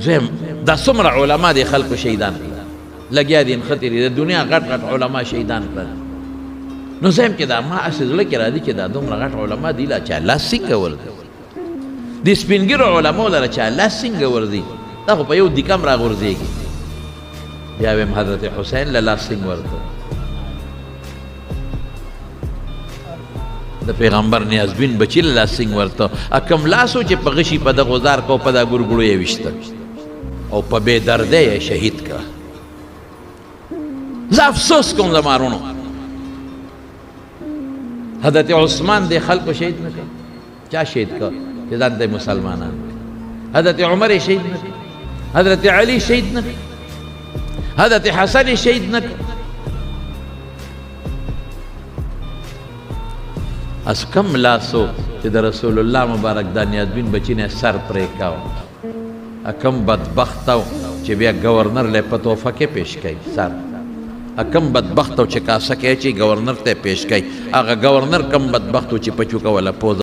زم دا څومره علما دي خلکو شهیدان لګیا دي خطرې د دنیا غټ غټ علما شهیدان کړل نو زم کې دا ما اسې زړه کې راځي چې دا دومره غټ علما دي لا چې الله څنګه ورته د سپینګرو علماو لره چې الله څنګه ورځي دا خو په یو دیکم راغورځېږي بیا ویم حضرت حسین له لاس څنګه ورته د پیغمبر نیازبین بچی له لاس څنګه ورته کم لاسو چې په غشي په د غزار کو په دا ګورګړو یې ویشته او په بې دردۍ یې شهید کړه زه افسوس کوم زما وروڼو حضرت عثمان دې خلکو شهید نه کړ چا شهید کړ چې ځان ته مسلمانان حضرت عمر یې شهید نه کړ حضرت علی شهید نه کړ حضرت حسن یې شهید نه کړ از کم لاسو چې د رسول الله مبارک دا نیازبین بچی نه سر پرې کاو کم بدبخت او چې بیا گورنر له په تحفه کې پیش کړي سر کم بدبخت او چې کاسه کې چې گورنر ته پیش کړي هغه گورنر کم بدبخت او چې پچو کوله پوز